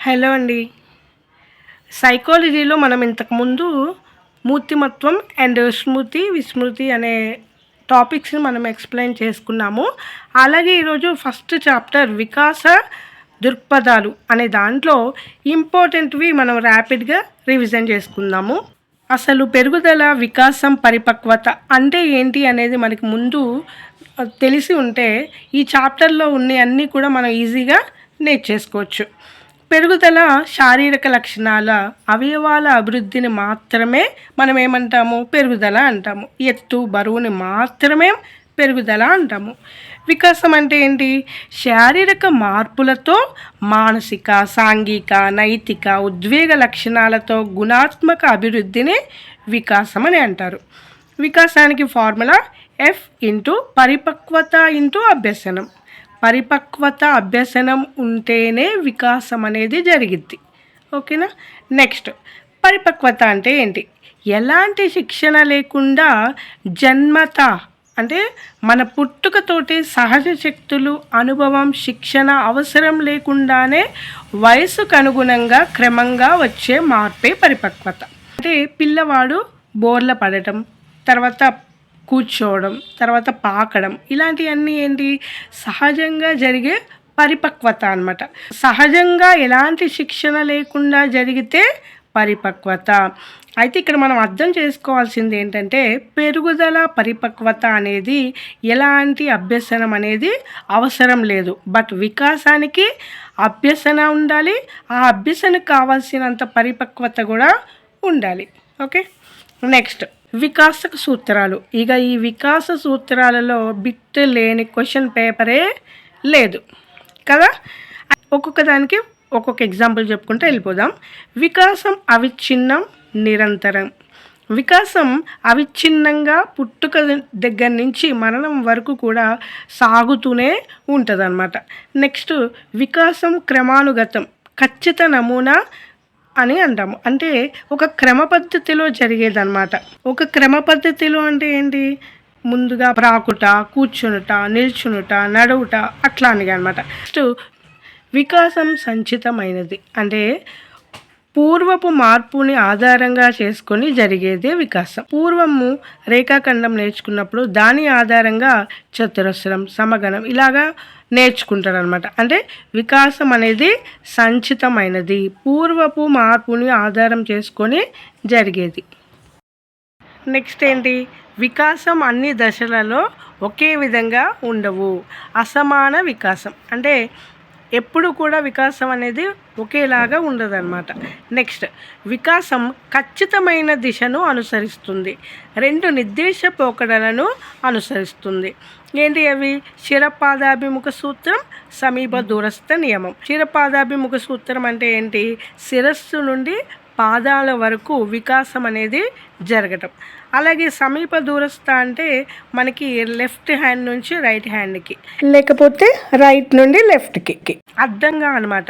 Hello అండి. సైకాలజీలో మనం ఇంతకుముందు మూర్తిమత్వం అండ్ స్మృతి, విస్మృతి అనే టాపిక్స్ని మనం ఎక్స్ప్లెయిన్ చేసుకున్నాము. అలాగే ఈరోజు ఫస్ట్ చాప్టర్ వికాస దృక్పథాలు అనే దాంట్లో ఇంపార్టెంట్వి మనం ర్యాపిడ్గా రివిజన్ చేసుకుందాము. అసలు పెరుగుదల, వికాసం, పరిపక్వత అంటే ఏంటి అనేది మనకి ముందు తెలిసి ఉంటే ఈ చాప్టర్లో ఉన్న అన్నీ కూడా మనం ఈజీగా నేర్చేసుకోవచ్చు. పెరుగుదల శారీరక లక్షణాల అవయవాల అభివృద్ధిని మాత్రమే మనం ఏమంటాము? పెరుగుదల అంటాము. ఎత్తు, బరువుని మాత్రమే పెరుగుదల అంటాము. వికాసం అంటే ఏంటి? శారీరక మార్పులతో మానసిక, సాంఘిక, నైతిక, ఉద్వేగ లక్షణాలతో గుణాత్మక అభివృద్ధిని వికాసం అని అంటారు. వికాసానికి ఫార్ములా F/పరిపక్వత/అభ్యసనం. పరిపక్వత, అభ్యసనం ఉంటేనే వికాసం అనేది జరిగిద్ది. ఓకేనా? నెక్స్ట్, పరిపక్వత అంటే ఏంటి? ఎలాంటి శిక్షణ లేకుండా జన్మత అంటే మన పుట్టుకతోటి సహజ శక్తులు, అనుభవం, శిక్షణ అవసరం లేకుండానే వయసుకు అనుగుణంగా క్రమంగా వచ్చే మార్పే పరిపక్వత. అంటే పిల్లవాడు బోర్ల పడటం, తర్వాత కూర్చోవడం, తర్వాత పాకడం, ఇలాంటివన్నీ ఏంటి? సహజంగా జరిగే పరిపక్వత అన్నమాట. సహజంగా ఎలాంటి శిక్షణ లేకుండా జరిగితే పరిపక్వత. అయితే ఇక్కడ మనం అర్థం చేసుకోవాల్సింది ఏంటంటే పెరుగుదల, పరిపక్వత అనేది ఎలాంటి అభ్యసనం అనేది అవసరం లేదు. బట్ వికాసానికి అభ్యసన ఉండాలి, ఆ అభ్యసనకు కావాల్సినంత పరిపక్వత కూడా ఉండాలి. ఓకే, నెక్స్ట్ వికాస సూత్రాలు. ఇక ఈ వికాస సూత్రాలలో బిట్ లేని క్వశ్చన్ పేపరే లేదు కదా. ఒక్కొక్క దానికి ఒక్కొక్క ఎగ్జాంపుల్ చెప్పుకుంటూ వెళ్ళిపోదాం. వికాసం అవిచ్ఛిన్నం, నిరంతరం. వికాసం అవిచ్ఛిన్నంగా పుట్టుక దగ్గర నుంచి మరణం వరకు కూడా సాగుతూనే ఉంటుందన్నమాట. నెక్స్ట్, వికాసం క్రమానుగతం, ఖచ్చిత నమూనా అని అంటాము. అంటే ఒక క్రమ పద్ధతిలో జరిగేదన్నమాట. ఒక క్రమ పద్ధతిలో అంటే ఏంటి? ముందుగా ప్రాకుట, కూర్చునుట, నిల్చునుట, నడువుట, అట్లాంటివి అనమాట. నెక్స్ట్, వికాసం సంచితమైనది. అంటే పూర్వపు మార్పుని ఆధారంగా చేసుకొని జరిగేదే వికాసం. పూర్వము రేఖాఖండం నేర్చుకున్నప్పుడు దాని ఆధారంగా చతురస్రం, సమగణం ఇలాగా నేర్చుకుంటారు అనమాట. అంటే వికాసం అనేది సంచితమైనది, పూర్వపు మార్పుని ఆధారం చేసుకొని జరిగేది. నెక్స్ట్ ఏంటి? వికాసం అన్ని దశలలో ఒకే విధంగా ఉండవు. అసమాన వికాసం అంటే ఎప్పుడు కూడా వికాసం అనేది ఒకేలాగా ఉండదన్నమాట. నెక్స్ట్, వికాసం ఖచ్చితమైన దిశను అనుసరిస్తుంది, రెండు నిర్దేశ పోకడలను అనుసరిస్తుంది. ఏంటి అవి? శిరపాదాభిముఖ సూత్రం, సమీప దూరస్థ నియమం. శిరపాదాభిముఖ సూత్రం అంటే ఏంటి? శిరస్సు నుండి పాదాల వరకు వికాసం అనేది జరగటం. అలాగే సమీప దూరస్థ అంటే మనకి లెఫ్ట్ హ్యాండ్ నుంచి రైట్ హ్యాండ్కి, లేకపోతే రైట్ నుండి లెఫ్ట్కి అడ్డంగా అనమాట.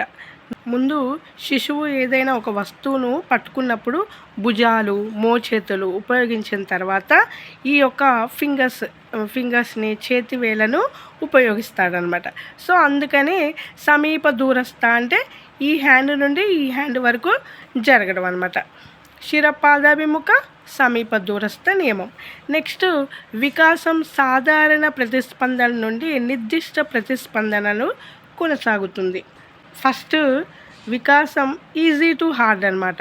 ముందు శిశువు ఏదైనా ఒక వస్తువును పట్టుకున్నప్పుడు భుజాలు, మోచేతులు ఉపయోగించిన తర్వాత ఈ యొక్క ఫింగర్స్ని, చేతి వేలను ఉపయోగిస్తాడనమాట. సో అందుకని సమీప దూరస్థ అంటే ఈ హ్యాండ్ నుండి ఈ హ్యాండ్ వరకు జరగడం అనమాట. శిరపాదాభిముఖ, సమీప దూరస్థ నియమం. నెక్స్ట్, వికాసం సాధారణ ప్రతిస్పందన నుండి నిర్దిష్ట ప్రతిస్పందనలు కొనసాగుతుంది. ఫస్ట్ వికాసం ఈజీ టు హార్డ్ అనమాట.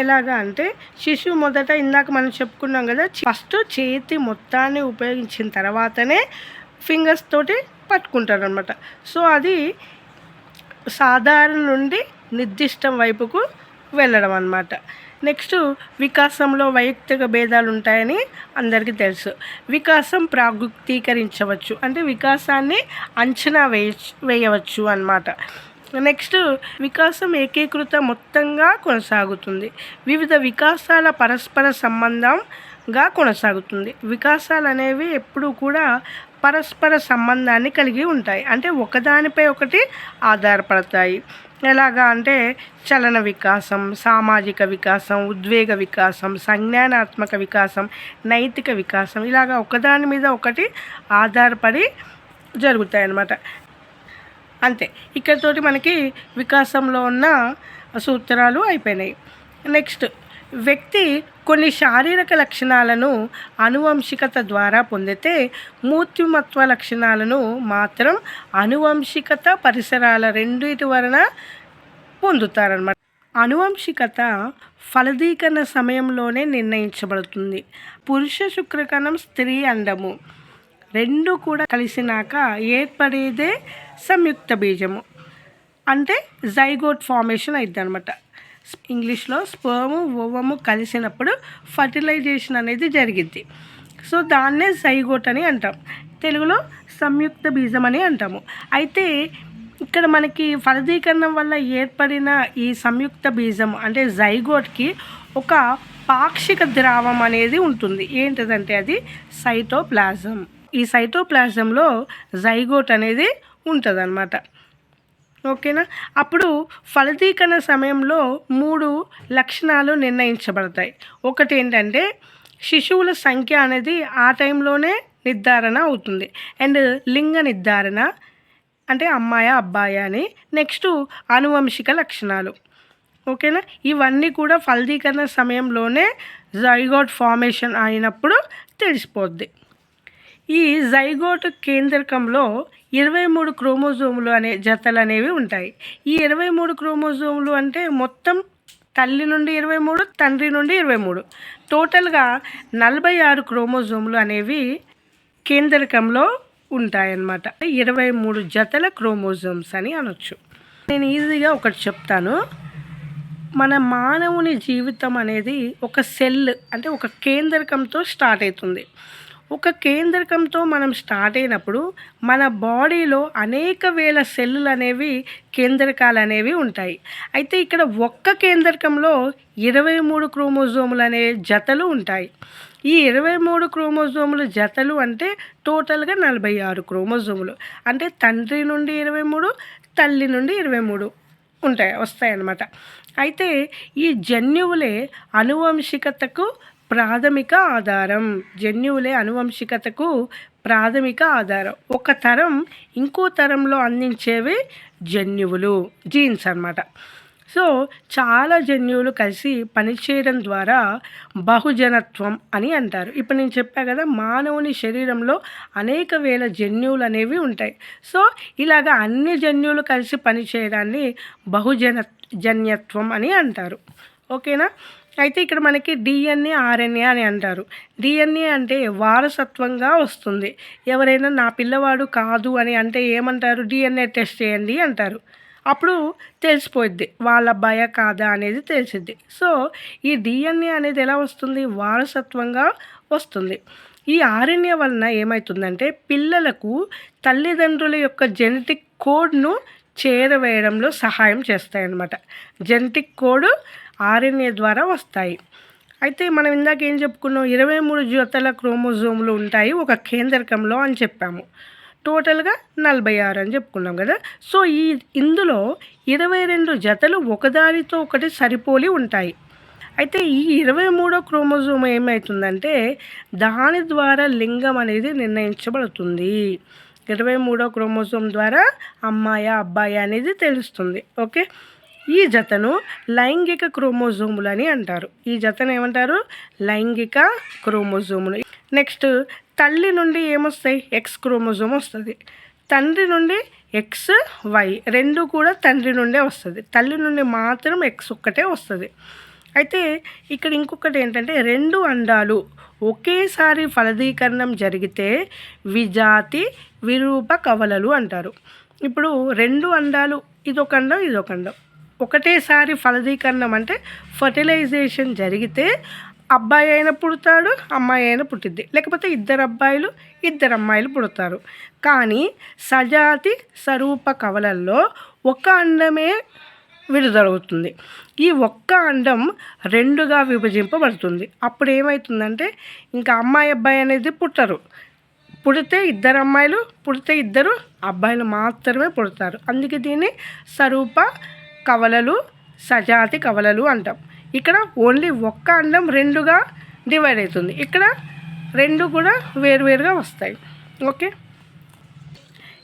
ఎలాగా అంటే శిశువు మొదట ఇందాక మనం చెప్పుకున్నాం కదా, ఫస్ట్ చేతి మొత్తాన్ని ఉపయోగించిన తర్వాతనే ఫింగర్స్ తోటి పట్టుకుంటారు అనమాట. సో అది సాధారణ నుండి నిర్దిష్టం వైపుకు వెళ్ళడం అన్నమాట. నెక్స్ట్, వికాసంలో వైయక్తిక భేదాలు ఉంటాయని అందరికీ తెలుసు. వికాసం ప్రాగుక్తీకరించవచ్చు అంటే వికాసాన్ని అంచనా వేయవచ్చు అన్నమాట. నెక్స్ట్, వికాసం ఏకీకృత మొత్తంగా కొనసాగుతుంది, వివిధ వికాసాల పరస్పర సంబంధంగా కొనసాగుతుంది. వికాసాలు అనేవి ఎప్పుడూ కూడా పరస్పర సంబంధాన్ని కలిగి ఉంటాయి, అంటే ఒకదానిపై ఒకటి ఆధారపడతాయి. ఎలాగా అంటే చలన వికాసం, సామాజిక వికాసం, ఉద్వేగ వికాసం, సంజ్ఞానాత్మక వికాసం, నైతిక వికాసం ఇలాగా ఒకదాని మీద ఒకటి ఆధారపడి జరుగుతాయి అన్నమాట. అంతే. ఇక్కడతోటి మనకి వికాసంలో ఉన్న సూత్రాలు అయిపోయినాయి. నెక్స్ట్, వ్యక్తి కొన్ని శారీరక లక్షణాలను ఆనువంశికత ద్వారా పొందితే మూర్తిమత్వ లక్షణాలను మాత్రం ఆనువంశికత పరిసరాల రెండిటి వలన పొందుతారన్నమాట. ఆనువంశికత ఫలదీకరణ సమయంలోనే నిర్ణయించబడుతుంది. పురుష శుక్రకణం, స్త్రీ అండము రెండు కూడా కలిసినాక ఏర్పడేదే సంయుక్త బీజము, అంటే జైగోట్ ఫార్మేషన్ అయింది అనమాట. ఇంగ్లీష్లో స్పర్మ్ ఓవము కలిసినప్పుడు ఫర్టిలైజేషన్ అనేది జరిగిద్ది. సో దాన్నే జైగోట్ అని అంటాం, తెలుగులో సంయుక్త బీజం అని అంటాము. అయితే ఇక్కడ మనకి ఫలదీకరణం వల్ల ఏర్పడిన ఈ సంయుక్త బీజం అంటే జైగోట్కి ఒక పాక్షిక ద్రావం అనేది ఉంటుంది. ఏంటిదంటే అది సైటోప్లాజం. ఈ సైటోప్లాజంలో జైగోట్ అనేది ఉంటుంది అన్నమాట. ఓకేనా. అప్పుడు ఫలదీకరణ సమయంలో 3 లక్షణాలు నిర్ణయించబడతాయి. ఒకటి ఏంటంటే శిశువుల సంఖ్య అనేది ఆ టైంలోనే నిర్ధారణ అవుతుంది. అండ్ లింగ నిర్ధారణ అంటే అమ్మాయా అబ్బాయా అని. నెక్స్ట్ ఆనువంశిక లక్షణాలు. ఓకేనా. ఇవన్నీ కూడా ఫలదీకరణ సమయంలోనే జైగోట్ ఫార్మేషన్ అయినప్పుడు తెలిసిపోద్ది. ఈ జైగోట్ కేంద్రకంలో 23 క్రోమోజోములు అనే జతలు అనేవి ఉంటాయి. ఈ 23 క్రోమోజోములు అంటే మొత్తం తల్లి నుండి 23, తండ్రి నుండి 23, టోటల్గా 46 క్రోమోజోములు అనేవి కేంద్రకంలో ఉంటాయన్నమాట. 23 జతల క్రోమోజోమ్స్ అని అనొచ్చు. నేను ఈజీగా ఒకటి చెప్తాను. మన మానవుని జీవితం అనేది ఒక సెల్ అంటే ఒక కేంద్రకంతో స్టార్ట్ అవుతుంది. ఒక కేంద్రకంతో మనం స్టార్ట్ అయినప్పుడు మన బాడీలో అనేక వేల సెల్లులు అనేవి కేంద్రకాలు అనేవి ఉంటాయి. అయితే ఇక్కడ ఒక్క కేంద్రకంలో 23 క్రోమోజోములు అనే జతలు ఉంటాయి. ఈ 23 క్రోమోజోముల జతలు అంటే టోటల్గా 46 క్రోమోజోములు. అంటే తండ్రి నుండి 23, తల్లి నుండి 23 వస్తాయన్నమాట. అయితే ఈ జన్యువులే అనువంశికతకు ప్రాథమిక ఆధారం. జన్యువులే అనువంశికతకు ప్రాథమిక ఆధారం. ఒక తరం ఇంకో తరంలో అందించేవి జన్యువులు, జీన్స్ అన్నమాట. సో చాలా జన్యువులు కలిసి పనిచేయడం ద్వారా బహుజనత్వం అని అంటారు. ఇప్పుడు నేను చెప్పా కదా, మానవుని శరీరంలో అనేక వేల జన్యువులు అనేవి ఉంటాయి. సో ఇలాగ అన్ని జన్యువులు కలిసి పనిచేయడాన్ని జన్యత్వం అని అంటారు. ఓకేనా. అయితే ఇక్కడ మనకి డిఎన్ఏ, ఆర్ఎన్ఏ అని అంటారు. డిఎన్ఏ అంటే వారసత్వంగా వస్తుంది. ఎవరైనా నా పిల్లవాడు కాదు అని అంటే ఏమంటారు, డిఎన్ఏ టెస్ట్ చేయండి అంటారు. అప్పుడు తెలిసిపోద్ది వాళ్ళ అబ్బాయ కాదా అనేది తెలిసిద్ది. సో ఈ డిఎన్ఏ అనేది ఎలా వస్తుంది, వారసత్వంగా వస్తుంది. ఈ ఆర్ఎన్ఏ వలన ఏమవుతుందంటే పిల్లలకు తల్లిదండ్రుల యొక్క జెనెటిక్ కోడ్ను చేరవేయడంలో సహాయం చేస్తాయన్నమాట. జెనెటిక్ కోడ్ ఆర్ఎన్ఏ ద్వారా వస్తాయి. అయితే మనం ఇందాక ఏం చెప్పుకున్నాం, 23 జతల క్రోమోజోములు ఉంటాయి ఒక కేంద్రకంలో అని చెప్పాము. టోటల్గా 46 అని చెప్పుకున్నాం కదా. సో ఇందులో 22 జతలు ఒకదానితో ఒకటి సరిపోలి ఉంటాయి. అయితే ఈ 23వ క్రోమోజోమ్ ఏమవుతుందంటే దాని ద్వారా లింగం అనేది నిర్ణయించబడుతుంది. 23వ క్రోమోజోమ్ ద్వారా అమ్మాయా అబ్బాయి అనేది తెలుస్తుంది. ఓకే. ఈ జతను లైంగిక క్రోమోజోములు అని అంటారు. ఈ జతను ఏమంటారు, లైంగిక క్రోమోజోములు. నెక్స్ట్ తల్లి నుండి ఏమొస్తాయి, ఎక్స్ క్రోమోజోమ్ వస్తుంది. తండ్రి నుండి ఎక్స్, వై రెండు కూడా తండ్రి నుండే వస్తుంది. తల్లి నుండి మాత్రం ఎక్స్ ఒక్కటే వస్తుంది. అయితే ఇక్కడ ఇంకొకటి ఏంటంటే 2 అండాలు ఒకేసారి ఫలదీకరణం జరిగితే విజాతి విరూప కవలలు అంటారు. ఇప్పుడు 2 అండాలు, ఇదొక అండం ఇదొక అండం ఒకటేసారి ఫలదీకరణం అంటే ఫర్టిలైజేషన్ జరిగితే అబ్బాయి అయినా పుడతాడు, అమ్మాయి అయినా పుట్టిద్ది. లేకపోతే 2 అబ్బాయిలు 2 అమ్మాయిలు పుడతారు. కానీ సజాతి స్వరూప కవలల్లో ఒక అండమే విడుదలవుతుంది. ఈ ఒక్క అండం 2గా విభజింపబడుతుంది. అప్పుడు ఏమవుతుందంటే ఇంకా అమ్మాయి అబ్బాయి అనేది పుట్టరు. పుడితే 2 అమ్మాయిలు, పుడితే 2 అబ్బాయిలు మాత్రమే పుడతారు. అందుకే దీన్ని స్వరూప కవలలు, సజాతి కవలలు అంటాం. ఇక్కడ ఓన్లీ ఒక్క అండం 2గా డివైడ్ అవుతుంది. ఇక్కడ 2 కూడా వేరువేరుగా వస్తాయి. ఓకే.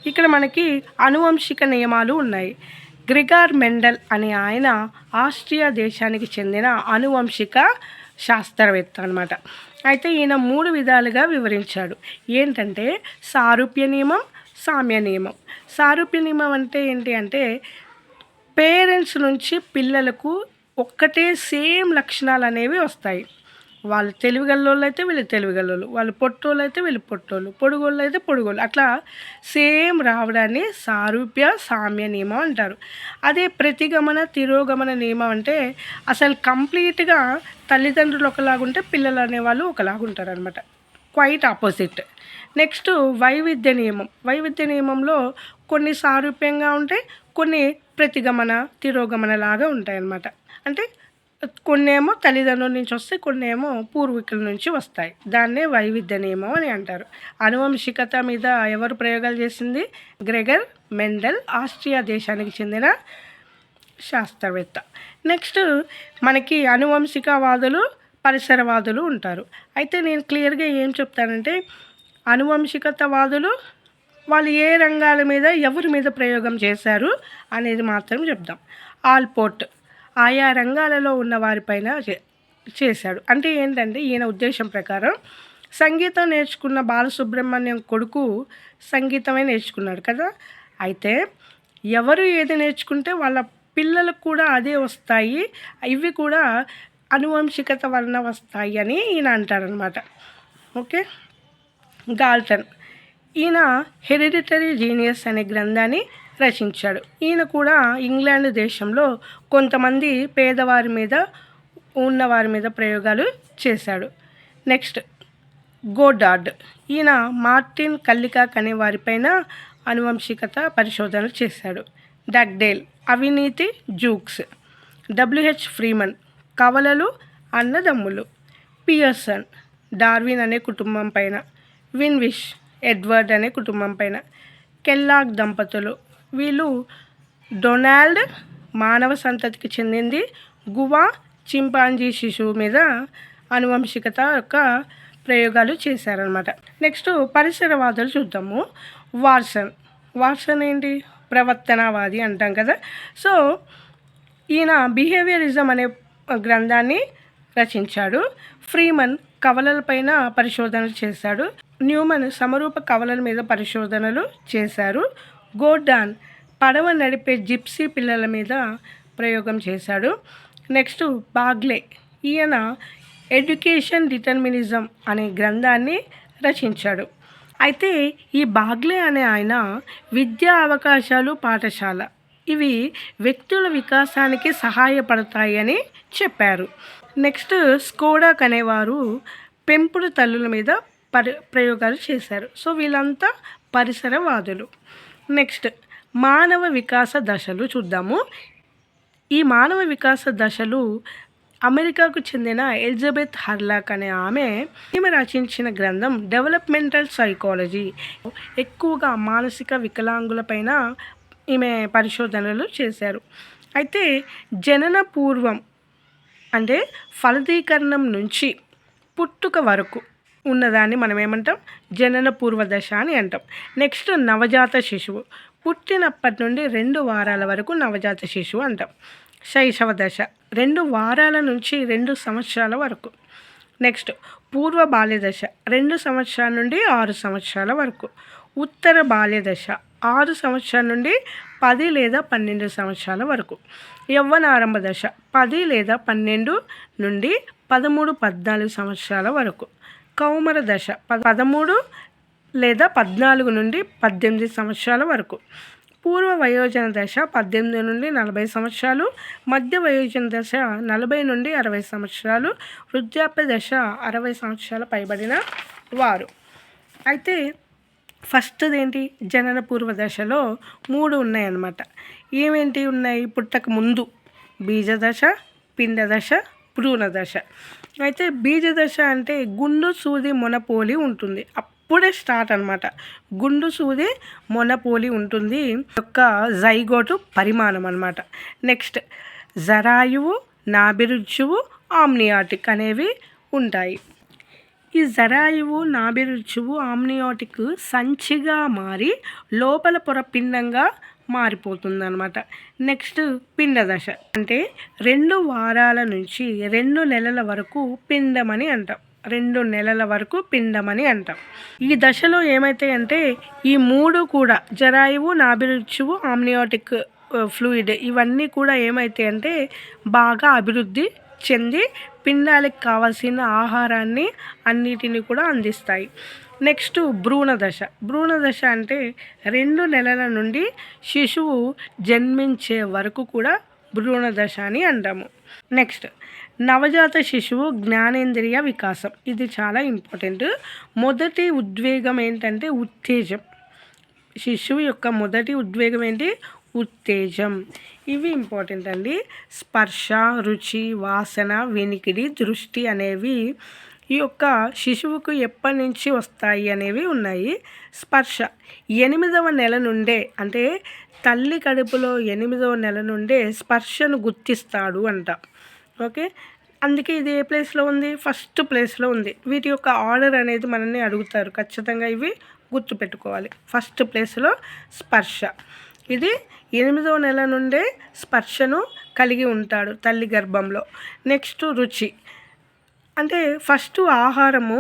ఇక్కడ మనకి ఆనువంశిక నియమాలు ఉన్నాయి. గ్రెగర్ మెండల్ అనే ఆయన ఆస్ట్రియా దేశానికి చెందిన ఆనువంశిక శాస్త్రవేత్త అనమాట. అయితే ఈయన 3 విధాలుగా వివరించాడు. ఏంటంటే సారూప్య నియమం, సామ్య నియమం. సారూప్య నియమం అంటే ఏంటి అంటే పేరెంట్స్ నుంచి పిల్లలకు ఒక్కటే సేమ్ లక్షణాలు అనేవి వస్తాయి. వాళ్ళు తెలివిగల్లోళ్ళు అయితే వీళ్ళు తెలివిగల్లోళ్ళు, వాళ్ళు పొట్టోళ్ళు అయితే వీళ్ళు పొట్టోళ్ళు, పొడుగోళ్ళు అయితే పొడుగోళ్ళు, అట్లా సేమ్ రావడాన్ని సారూప్య సామ్య నియమం అంటారు. అదే ప్రతిగమన తిరోగమన నియమం అంటే అసలు కంప్లీట్గా తల్లిదండ్రులు ఒకలాగుంటే పిల్లలు అనేవాళ్ళు ఒకలాగుంటారు అనమాట, క్వైట్ ఆపోజిట్. నెక్స్ట్ వైవిధ్య నియమం. వైవిధ్య నియమంలో కొన్ని సారూప్యంగా ఉంటాయి, కొన్ని ప్రతిగమన తిరోగమన లాగా ఉంటాయి అన్నమాట. అంటే కొన్ని ఏమో తల్లిదండ్రుల నుంచి వస్తాయి, కొన్ని ఏమో పూర్వీకుల నుంచి వస్తాయి. దాన్నే వైవిధ్య నియమం అని అంటారు. ఆనువంశికత మీద ఎవరు ప్రయోగాలు చేసింది? గ్రెగర్ మెండల్, ఆస్ట్రియా దేశానికి చెందిన శాస్త్రవేత్త. నెక్స్ట్ మనకి ఆనువంశికవాదులు, పరిసరవాదులు ఉంటారు. అయితే నేను క్లియర్గా ఏం చెప్తానంటే ఆనువంశికతవాదులు వాళ్ళు ఏ రంగాల మీద ఎవరి మీద ప్రయోగం చేశారు అనేది మాత్రం చెప్దాం. ఆల్పోర్ట్ ఆయా రంగాలలో ఉన్న వారిపైన చేశాడు. అంటే ఏంటంటే ఈయన ఉద్దేశం ప్రకారం సంగీతం నేర్చుకున్న బాలసుబ్రహ్మణ్యం కొడుకు సంగీతమే నేర్చుకున్నాడు కదా, అయితే ఎవరు ఏది నేర్చుకుంటే వాళ్ళ పిల్లలకు కూడా అదే వస్తాయి, ఇవి కూడా ఆనువంశికత వలన వస్తాయి అని ఈయన అంటారనమాట. ఓకే. గాల్టన్ ఈయన హెరిడిటరీ జీనియస్ అనే గ్రంథాన్ని రచించాడు. ఈయన కూడా ఇంగ్లాండ్ దేశంలో కొంతమంది పేదవారి మీద ఉన్నవారి మీద ప్రయోగాలు చేశాడు. నెక్స్ట్ గోడార్డ్ ఈయన మార్టిన్ కల్లికాక్ అనే వారిపైన ఆనువంశికత పరిశోధనలు చేశాడు. డగ్డేల్ అవినీతి జూక్స్. డబ్ల్యూహెచ్ ఫ్రీమన్ కవలలు అన్నదమ్ములు. పియర్సన్ డార్విన్ అనే కుటుంబం పైన. విన్విష్ ఎడ్వర్డ్ అనే కుటుంబం పైన. కెల్లాగ్ దంపతులు వీళ్ళు డొనాల్డ్ మానవ సంతతికి చెందింది. గువా చింపాంజీ శిశువు మీద ఆనువంశికత యొక్క ప్రయోగాలు చేశారనమాట. నెక్స్ట్ పరిసరవాదులు చూద్దాము. వాట్సన్ ఏంటి? ప్రవర్తనవాది అంటాం కదా. సో ఈయన బిహేవియరిజం అనే గ్రంథాన్ని రచించాడు. ఫ్రీమన్ కవలలపైన పరిశోధనలు చేశాడు. న్యూమన్ సమరూప కవలల మీద పరిశోధనలు చేశారు. గోర్డాన్ పడవ నడిపే జిప్సీ పిల్లల మీద ప్రయోగం చేశాడు. నెక్స్ట్ బాగ్లే ఈయన ఎడ్యుకేషన్ డిటర్మినిజం అనే గ్రంథాన్ని రచించాడు. అయితే ఈ బాగ్లే అనే ఆయన విద్యా అవకాశాలు పాఠశాల ఇవి వ్యక్తుల వికాసానికి సహాయపడతాయి అని చెప్పారు. నెక్స్ట్ స్కోడాక్ అనేవారు పెంపుడు తల్లుల మీద ప్రయోగాలు చేశారు. సో వీళ్ళంతా పరిసరవాదులు. నెక్స్ట్ మానవ వికాస దశలు చూద్దాము. ఈ మానవ వికాస దశలు అమెరికాకు చెందిన ఎలిజబెత్ హర్లాక్ అనే ఈమె రచించిన గ్రంథం డెవలప్మెంటల్ సైకాలజీ. ఎక్కువగా మానసిక వికలాంగులపైన ఈమె పరిశోధనలు చేశారు. అయితే జనన పూర్వం అంటే ఫలదీకరణం నుంచి పుట్టుక వరకు ఉన్నదాన్ని మనం ఏమంటాం? జనన పూర్వ దశ అని అంటాం. నెక్స్ట్ నవజాత శిశువు పుట్టినప్పటి నుండి 2 వారాల వరకు నవజాత శిశువు అంటాం. శైశవ దశ 2 వారాల నుంచి 2 సంవత్సరాల వరకు. నెక్స్ట్ పూర్వ బాల్య దశ 2 సంవత్సరాల నుండి 6 సంవత్సరాల వరకు. ఉత్తర బాల్య దశ 6 సంవత్సరాల నుండి 10 లేదా 12 సంవత్సరాల వరకు. యవ్వనారంభ దశ 10 లేదా 12 నుండి 13-14 సంవత్సరాల వరకు. కౌమర దశ 13 లేదా 14 నుండి 18 సంవత్సరాల వరకు. పూర్వ వయోజన దశ 18 నుండి 40 సంవత్సరాలు. మధ్య వయోజన దశ 40 నుండి 60 సంవత్సరాలు. వృద్ధాప్య దశ 60 సంవత్సరాల పైబడిన వారు. అయితే ఫస్ట్ది ఏంటి? జనన పూర్వ దశలో 3 ఉన్నాయన్నమాట. ఏమేంటి ఉన్నాయి? పుట్టక ముందు బీజ దశ, పిండ దశ, భ్రూణ దశ. అయితే బీజ దశ అంటే గుండు సూది మొనపోలి ఉంటుంది, అప్పుడే స్టార్ట్ అనమాట. గుండు సూది మొనపోలి ఉంటుంది యొక్క జైగోటు పరిమాణం అనమాట. నెక్స్ట్ జరాయువు, నాభిరుజ్జువు, ఆమ్నియాటిక్ అనేవి ఉంటాయి. ఈ జరాయువు నాభిరుచువు ఆమ్నియోటిక్ సంచిగా మారి లోపల పొర పిండంగా మారిపోతుంది అనమాట. నెక్స్ట్ పిండ దశ అంటే 2 వారాల నుంచి 2 నెలల వరకు పిండమని అంటాం. 2 నెలల వరకు పిండమని అంటాం. ఈ దశలో ఏమైతాయంటే ఈ 3 కూడా జరాయువు నాభిరుచువు ఆమ్నియోటిక్ ఫ్లూయిడ్ ఇవన్నీ కూడా ఏమైతాయంటే బాగా అభివృద్ధి చెంది పిండానికి కావాల్సిన ఆహారాన్ని అన్నిటిని కూడా అందిస్తాయి. నెక్స్ట్ భ్రూణ దశ. భ్రూణ దశ అంటే 2 నెలల నుండి శిశువు జన్మించే వరకు కూడా భ్రూణ దశ అని అంటాము. నెక్స్ట్ నవజాత శిశువు జ్ఞానేంద్రియ వికాసం. ఇది చాలా ఇంపార్టెంట్. మొదటి ఉద్వేగం ఏంటంటే ఉత్తేజం. శిశువు యొక్క మొదటి ఉద్వేగం ఏంటి? ఉత్తేజం. ఇవి ఇంపార్టెంట్ అండి. స్పర్శ, రుచి, వాసన, వినికిడి, దృష్టి అనేవి ఈ యొక్క శిశువుకు ఎప్పటి నుంచి వస్తాయి అనేవి ఉన్నాయి. స్పర్శ 8వ నెల నుండే, అంటే తల్లి కడుపులో 8వ నెల నుండే స్పర్శను గుర్తిస్తాడు అంట. ఓకే, అందుకే ఇది ఏ ప్లేస్లో ఉంది? ఫస్ట్ ప్లేస్లో ఉంది. వీటి యొక్క ఆర్డర్ అనేది మనల్ని అడుగుతారు, ఖచ్చితంగా ఇవి గుర్తుపెట్టుకోవాలి. ఫస్ట్ ప్లేస్లో స్పర్శ. ఇది 8వ నెల నుండే స్పర్శను కలిగి ఉంటాడు తల్లి గర్భంలో. నెక్స్ట్ రుచి అంటే ఫస్ట్ ఆహారము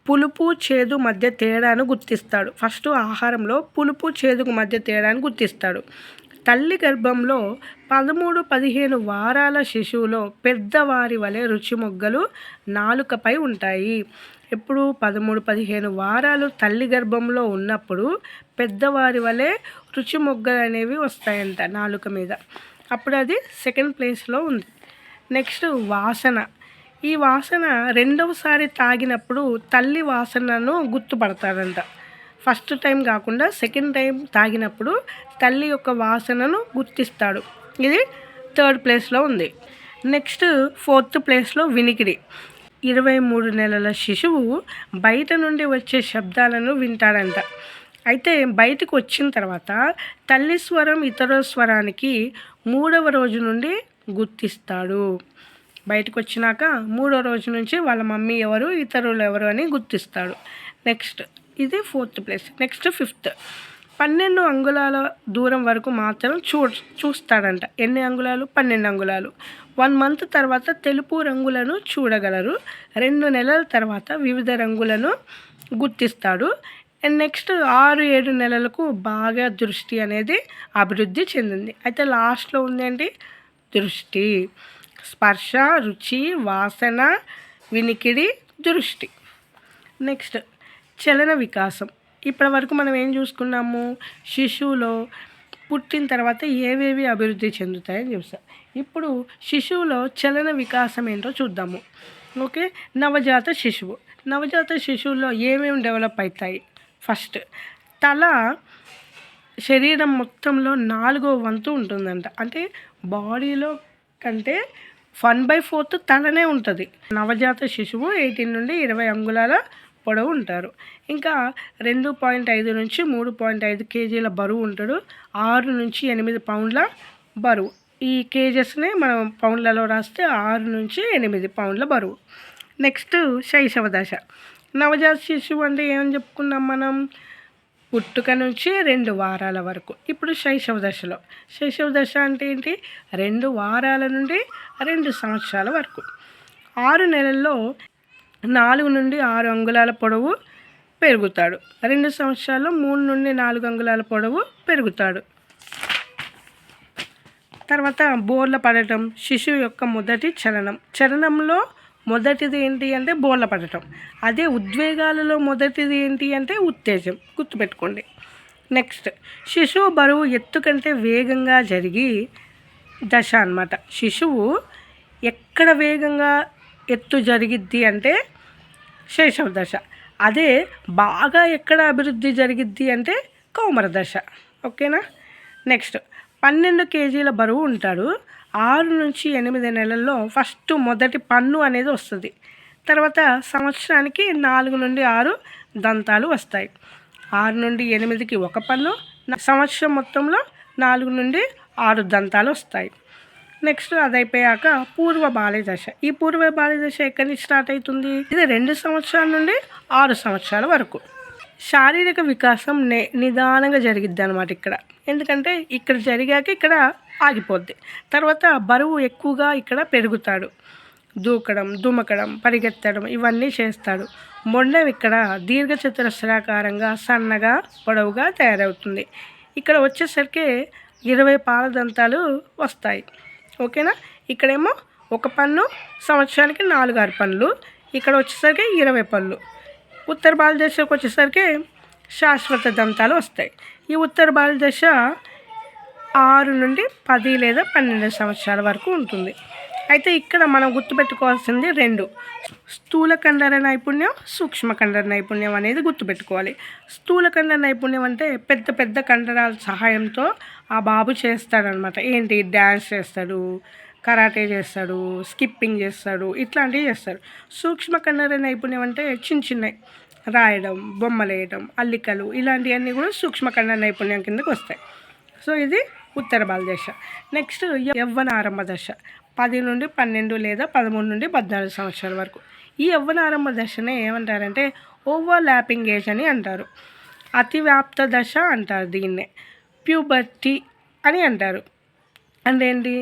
పులుపు చేదు మధ్య తేడాను గుర్తిస్తాడు. ఫస్ట్ ఆహారంలో పులుపు చేదుకు మధ్య తేడాను గుర్తిస్తాడు. తల్లి గర్భంలో 13-15 వారాల శిశువులో పెద్దవారి వలె రుచి మొగ్గలు నాలుకపై ఉంటాయి. ఎప్పుడు 13-15 వారాలు తల్లి గర్భంలో ఉన్నప్పుడు పెద్దవారి వలె రుచి మొగ్గలు అనేవి వస్తాయంట నాలుక మీద. అప్పుడు అది సెకండ్ ప్లేస్లో ఉంది. నెక్స్ట్ వాసన. ఈ వాసన 2వసారి తాగినప్పుడు తల్లి వాసనను గుర్తుపడతాడంట. ఫస్ట్ టైం కాకుండా సెకండ్ టైం తాగినప్పుడు తల్లి యొక్క వాసనను గుర్తిస్తాడు. ఇది థర్డ్ ప్లేస్లో ఉంది. నెక్స్ట్ 4th ప్లేస్లో వినికిడి. 23 నెలల శిశువు బయట నుండి వచ్చే శబ్దాలను వింటాడంట. అయితే బయటకు వచ్చిన తర్వాత తల్లి స్వరం ఇతర స్వరానికి 3వ రోజు నుండి గుర్తిస్తాడు. బయటకు వచ్చినాక 3వ రోజు నుంచి వాళ్ళ మమ్మీ ఎవరు, ఇతరులు ఎవరు అని గుర్తిస్తాడు. నెక్స్ట్ ఇది 4th ప్లేస్. నెక్స్ట్ 5th 12 అంగుళాల దూరం వరకు మాత్రం చూస్తాడంట. ఎన్ని అంగుళాలు? 12 అంగుళాలు. 1 మంత్ తర్వాత తెలుపు రంగులను చూడగలరు. 2 నెలల తర్వాత వివిధ రంగులను గుర్తిస్తాడు. అండ్ నెక్స్ట్ 6-7 నెలలకు బాగా దృష్టి అనేది అభివృద్ధి చెందింది. అయితే లాస్ట్లో ఉందేంటి? దృష్టి. స్పర్శ, రుచి, వాసన, వినికిడి, దృష్టి. నెక్స్ట్ చలన వికాసం. ఇప్పటి వరకు మనం ఏం చూసుకున్నాము? శిశువులో పుట్టిన తర్వాత ఏవేవి అభివృద్ధి చెందుతాయని చూస్తాం. ఇప్పుడు శిశువులో చలన వికాసం ఏంటో చూద్దాము. ఓకే, నవజాత శిశువు. నవజాత శిశువులో ఏమేమి డెవలప్ అవుతాయి? ఫస్ట్ తల శరీరం మొత్తంలో 4వ వంతు ఉంటుందంట. అంటే బాడీలో కంటే 1/4 తలనే ఉంటుంది. నవజాత శిశువు 18 నుండి 20 అంగుళాల పొడవు ఉంటారు. ఇంకా 2.5 నుంచి 3.5 కేజీల బరువు ఉంటాడు. 6 నుంచి 8 పౌండ్ల బరువు. ఈ కేజెస్ని మనం పౌండ్లలో రాస్తే 6 నుంచి 8 పౌండ్ల బరువు. నెక్స్ట్ శైశవ దశ. నవజాత శిశువు అంటే ఏమని చెప్పుకున్నాం మనం? పుట్టుక నుంచి 2 వారాల వరకు. ఇప్పుడు శైశవ దశలో. శైశవ దశ అంటే ఏంటి? 2 వారాల నుండి 2 సంవత్సరాల వరకు. 6 నెలల్లో 4 నుండి 6 అంగుళాల పొడవు పెరుగుతాడు. 2 సంవత్సరాల్లో 3 నుండి 4 అంగుళాల పొడవు పెరుగుతాడు. తర్వాత బోర్ల పడటం శిశువు యొక్క మొదటి చలనం. చలనంలో మొదటిది ఏంటి అంటే బోర్ల పడటం. అదే ఉద్వేగాలలో మొదటిది ఏంటి అంటే ఉత్తేజం. గుర్తుపెట్టుకోండి. నెక్స్ట్ శిశువు బరువు ఎత్తు కంటే వేగంగా జరిగి దశ అన్నమాట. శిశువు ఎక్కడ వేగంగా ఎత్తు జరిగిద్ది అంటే శైశవ దశ. అదే బాగా ఎక్కడ అభివృద్ధి జరిగిద్ది అంటే కౌమార దశ. ఓకేనా? నెక్స్ట్ 12 కేజీల బరువు ఉంటాడు. 6 నుంచి 8 నెలల్లో ఫస్ట్ మొదటి పన్ను అనేది వస్తుంది. తర్వాత సంవత్సరానికి 4 నుండి 6 దంతాలు వస్తాయి. 6 నుండి 8కి 1 పన్ను, సంవత్సరం మొత్తంలో 4 నుండి 6 దంతాలు వస్తాయి. నెక్స్ట్ అది అయిపోయాక పూర్వ బాల్య దశ. ఈ పూర్వ బాల్య దశ ఎక్కడి నుంచి స్టార్ట్ అవుతుంది? ఇది 2 సంవత్సరాల నుండి 6 సంవత్సరాల వరకు. శారీరక వికాసం నిదానంగా జరిగిద్ది అనమాట ఇక్కడ. ఎందుకంటే ఇక్కడ జరిగాక ఇక్కడ ఆగిపోద్ది. తర్వాత బరువు ఎక్కువగా ఇక్కడ పెరుగుతాడు. దూకడం, దుమకడం, పరిగెత్తడం ఇవన్నీ చేస్తాడు. మొండెం ఇక్కడ దీర్ఘచతురస్రాకారంగా, సన్నగా, పొడవుగా తయారవుతుంది. ఇక్కడ వచ్చేసరికి 20 పాలదంతాలు వస్తాయి. ఓకేనా? ఇక్కడేమో ఒక పన్ను, సంవత్సరానికి 4-6 పనులు. ఇక్కడ వచ్చేసరికి 20 పళ్ళు. ఉత్తర బాల్య దశకు వచ్చేసరికి శాశ్వత దంతాలు వస్తాయి. ఈ ఉత్తర బాల్య దశ 6 నుండి 10 లేదా 12 సంవత్సరాల వరకు ఉంటుంది. అయితే ఇక్కడ మనం గుర్తుపెట్టుకోవాల్సింది 2: స్థూల కండర నైపుణ్యం, సూక్ష్మ కండర నైపుణ్యం అనేది గుర్తుపెట్టుకోవాలి. స్థూల కండర నైపుణ్యం అంటే పెద్ద పెద్ద కండరాల సహాయంతో ఆ బాబు చేస్తాడనమాట. ఏంటి? డ్యాన్స్ చేస్తాడు, కరాటే చేస్తాడు, స్కిప్పింగ్ చేస్తాడు, ఇట్లాంటివి చేస్తాడు. సూక్ష్మ కండర నైపుణ్యం అంటే చిన్న చిన్నవి, రాయడం, బొమ్మలు వేయడం, అల్లికలు, ఇలాంటివన్నీ కూడా సూక్ష్మ కండర నైపుణ్యం కిందకి వస్తాయి. సో ఇది ఉత్తర బాల్య దశ. నెక్స్ట్ యవ్వనారంభ దశ 10 నుండి 12 లేదా 13 నుండి 14 సంవత్సరాల వరకు. ఈ యవ్వనారంభ దశనే ఏమంటారంటే ఓవర్లాపింగ్ ఏజ్ అని అంటారు. అతివ్యాప్త దశ అంటారు దీన్నే. ప్యూబర్టీ అని అంటారు. అంటే ఏంటి?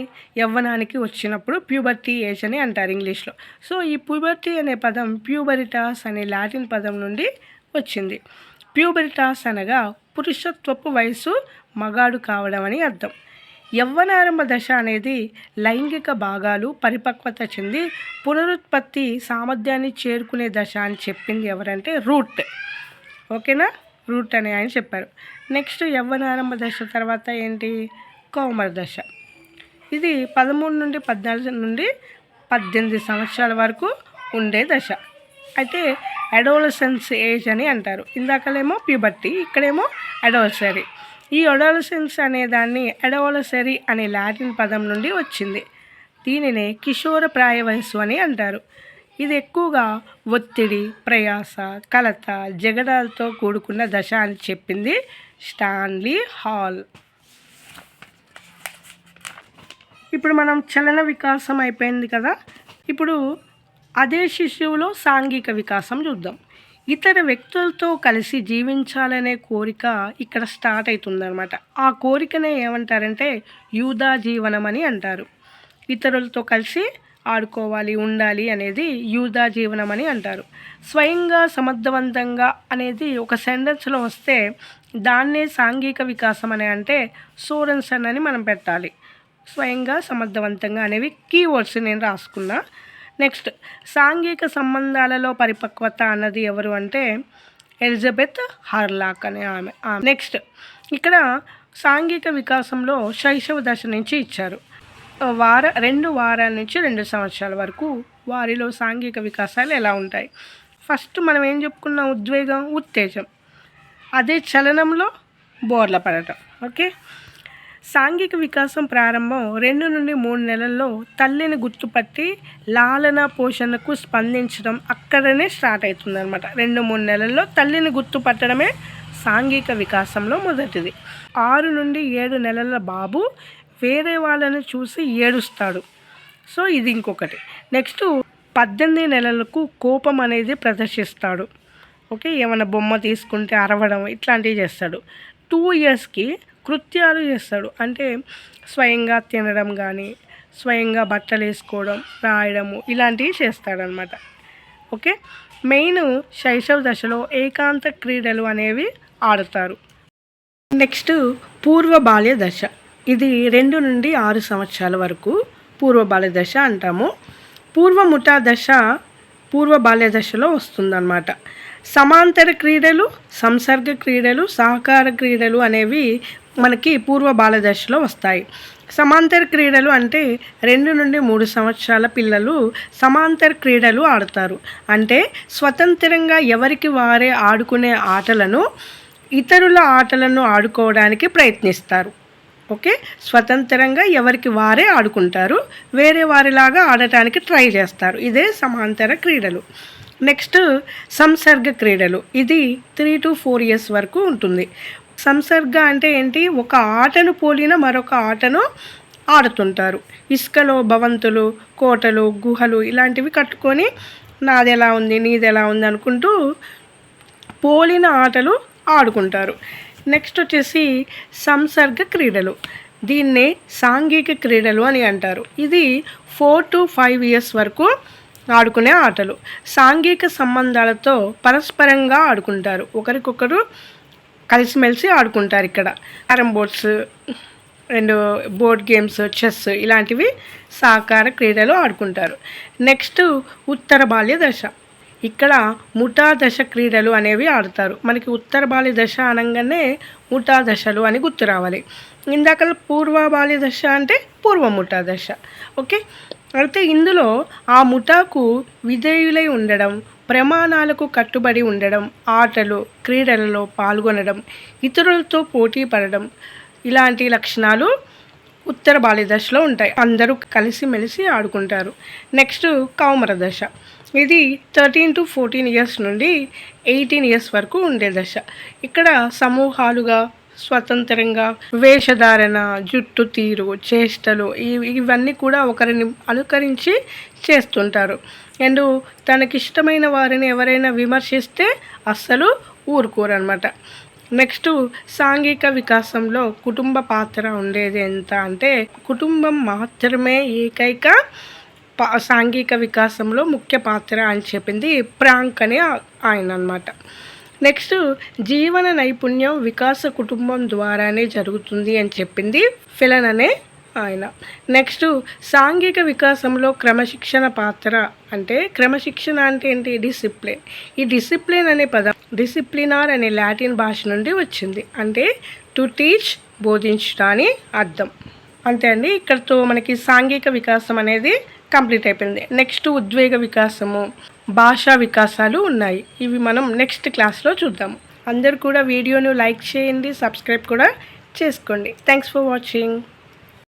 యవ్వనానికి వచ్చినప్పుడు ప్యూబర్టీ ఏజ్ అని అంటారు ఇంగ్లీష్లో. సో ఈ ప్యూబర్టీ అనే పదం ప్యూబరిటాస్ అనే లాటిన్ పదం నుండి వచ్చింది. ప్యూబరిటాస్ అనగా పురుషత్వపు వయసు, మగాడు కావడం అని అర్థం. యవ్వనారంభ దశ అనేది లైంగిక భాగాలు పరిపక్వత చెంది పునరుత్పత్తి సామర్థ్యాన్ని చేరుకునే దశ అని చెప్పింది ఎవరంటే రూట్. ఓకేనా? రూట్ అని ఆయన చెప్పారు. నెక్స్ట్ యవ్వనారంభ దశ తర్వాత ఏంటి? కౌమార దశ. ఇది 13 నుండి 14 నుండి 18 సంవత్సరాల వరకు ఉండే దశ. అయితే అడోలసెన్స్ ఏజ్ అని అంటారు. ఇందాకలేమో ప్యూబర్టీ, ఇక్కడేమో అడోలసరీ. ఈ అడోలసెన్స్ అనే దాన్ని అడోలసరీ అనే లాటిన్ పదం నుండి వచ్చింది. దీనినే కిషోర ప్రాయ వయస్సు అని అంటారు. ఇది ఎక్కువగా ఒత్తిడి, ప్రయాస, కలత, జగడాలతో కూడుకున్న దశ అని చెప్పింది స్టాన్లీ హాల్. ఇప్పుడు మనం చలన వికాసం అయిపోయింది కదా. ఇప్పుడు అదే శిశువులో సాంఘిక వికాసం చూద్దాం. ఇతర వ్యక్తులతో కలిసి జీవించాలనే కోరిక ఇక్కడ స్టార్ట్ అవుతుందన్నమాట. ఆ కోరికనే ఏమంటారంటే యూదా జీవనం అని అంటారు. ఇతరులతో కలిసి ఆడుకోవాలి, ఉండాలి అనేది యూదా జీవనం అని అంటారు. స్వయంగా సమర్థవంతంగా అనేది ఒక సెంటెన్స్లో వస్తే దాన్నే సాంఘిక వికాసం అని అంటే సోరెన్సన్ అని మనం పెట్టాలి. స్వయంగా సమర్థవంతంగా అనేవి కీవర్డ్స్ నేను రాసుకున్నా. నెక్స్ట్ సాంఘిక సంబంధాలలో పరిపక్వత అన్నది ఎవరు అంటే ఎలిజబెత్ హార్లాక్ అనే ఆమె. నెక్స్ట్ ఇక్కడ సాంఘిక వికాసంలో శైశవ దశ నుంచి ఇచ్చారు. 2 వారాల నుంచి 2 సంవత్సరాల వరకు వారిలో సాంఘిక వికాసాలు ఎలా ఉంటాయి. ఫస్ట్ మనం ఏం చెప్పుకున్నాం? ఉద్వేగం, ఉత్తేజం. అదే చలనంలో బోర్ల పడటం. ఓకే. సాంఘిక వికాసం ప్రారంభం 2 నుండి 3 నెలల్లో తల్లిని గుర్తుపట్టి లాలన పోషణకు స్పందించడం అక్కడనే స్టార్ట్ అవుతుంది అనమాట. 2-3 నెలల్లో తల్లిని గుర్తుపట్టడమే సాంఘిక వికాసంలో మొదటిది. 6 నుండి 7 నెలల బాబు వేరే వాళ్ళని చూసి ఏడుస్తాడు. సో ఇది ఇంకొకటి. నెక్స్ట్ 18 నెలలకు కోపం అనేది ప్రదర్శిస్తాడు. ఓకే. ఏమైనా బొమ్మ తీసుకుంటే అరవడం ఇట్లాంటివి చేస్తాడు. 2 ఇయర్స్కి కృత్యాలు చేస్తాడు. అంటే స్వయంగా తినడం కానీ, స్వయంగా బట్టలు వేసుకోవడం, రాయడము ఇలాంటివి చేస్తాడనమాట. ఓకే. మెయిన్ శైశవ దశలో ఏకాంత క్రీడలు అనేవి ఆడతారు. నెక్స్ట్ పూర్వ బాల్య దశ. ఇది 2 నుండి 6 సంవత్సరాల వరకు పూర్వ బాల్య దశ అంటాము. పూర్వముఠా దశ పూర్వ బాల్య దశలో వస్తుందన్నమాట. సమాంతర క్రీడలు, సంసర్గ క్రీడలు, సహకార క్రీడలు అనేవి మనకి పూర్వ బాల్య దశలో వస్తాయి. సమాంతర క్రీడలు అంటే 2 నుండి 3 సంవత్సరాల పిల్లలు సమాంతర క్రీడలు ఆడతారు. అంటే స్వతంత్రంగా ఎవరికి వారే ఆడుకునే ఆటలను ఇతరుల ఆటలను ఆడుకోవడానికి ప్రయత్నిస్తారు. ఓకే. స్వతంత్రంగా ఎవరికి వారే ఆడుకుంటారు, వేరే వారిలాగా ఆడటానికి ట్రై చేస్తారు. ఇదే సమాంతర క్రీడలు. నెక్స్ట్ సంసర్గ క్రీడలు. ఇది 3 to 4 ఇయర్స్ వరకు ఉంటుంది. సంసర్గ అంటే ఏంటి? ఒక ఆటను పోలిన మరొక ఆటను ఆడుతుంటారు. ఇసుకలో భవంతులు, కోటలు, గుహలు ఇలాంటివి కట్టుకొని నాది ఎలా ఉంది, నీది ఎలా ఉంది అనుకుంటూ పోలిన ఆటలు ఆడుకుంటారు. నెక్స్ట్ వచ్చేసి సంసర్గ క్రీడలు. దీన్నే సాంఘిక క్రీడలు అని అంటారు. ఇది 4 to 5 ఇయర్స్ వరకు ఆడుకునే ఆటలు. సాంఘిక సంబంధాలతో పరస్పరంగా ఆడుకుంటారు. ఒకరికొకరు కలిసిమెలిసి ఆడుకుంటారు. ఇక్కడ carrom boards and board games, chess ఇలాంటివి సహకార క్రీడలు ఆడుకుంటారు. నెక్స్ట్ ఉత్తర బాల్య దశ. ఇక్కడ ముఠా దశ క్రీడలు అనేవి ఆడతారు. మనకి ఉత్తర బాల్య దశ అనగానే ముఠా దశలు అని గుర్తు రావాలి. ఇందాక పూర్వ బాల్య దశ అంటే పూర్వ ముఠా దశ. ఓకే, అయితే ఇందులో ఆ ముఠాకు విధేయులై ఉండడం, ప్రమాణాలకు కట్టుబడి ఉండడం, ఆటలు క్రీడలలో పాల్గొనడం, ఇతరులతో పోటీ పడడం ఇలాంటి లక్షణాలు ఉత్తర బాల్య దశలో ఉంటాయి. అందరూ కలిసిమెలిసి ఆడుకుంటారు. నెక్స్ట్ కౌమర దశ. ఇది 13 to 14 ఇయర్స్ నుండి 18 ఇయర్స్ వరకు ఉండే దశ. ఇక్కడ సమూహాలుగా స్వతంత్రంగా వేషధారణ, జుట్టు తీరు, చేష్టలు ఇవన్నీ కూడా ఒకరిని అనుకరించి చేస్తుంటారు. అండ్ తనకిష్టమైన వారిని ఎవరైనా విమర్శిస్తే అస్సలు ఊరుకోరనమాట. నెక్స్ట్ సాంఘిక వికాసంలో కుటుంబ పాత్ర ఉండేది ఎంత అంటే, కుటుంబం మాత్రమే ఏకైక సాంఘిక వికాసంలో ముఖ్య పాత్ర అని చెప్పింది ప్రాంక్ అనే ఆయన అన్నమాట. నెక్స్ట్ జీవన నైపుణ్యం వికాస కుటుంబం ద్వారానే జరుగుతుంది అని చెప్పింది ఫెలన్ అనే ఆయన. నెక్స్ట్ సాంఘిక వికాసంలో క్రమశిక్షణ పాత్ర అంటే, క్రమశిక్షణ అంటే ఏంటి? డిసిప్లిన్. ఈ డిసిప్లిన్ అనే పదం డిసిప్లినార్ అనే లాటిన్ భాష నుండి వచ్చింది. అంటే టు టీచ్, బోధించడాని అర్థం. అంతే అండి, ఇక్కడతో మనకి సాంఘిక వికాసం అనేది కంప్లీట్ అయిపోయింది. నెక్స్ట్ ఉద్వేగ వికాసము, భాషా వికాసాలు ఉన్నాయి. ఇవి మనం నెక్స్ట్ క్లాస్లో చూద్దాము. అందరు కూడా వీడియోను లైక్ చేయండి, సబ్స్క్రైబ్ కూడా చేసుకోండి. Thanks for watching.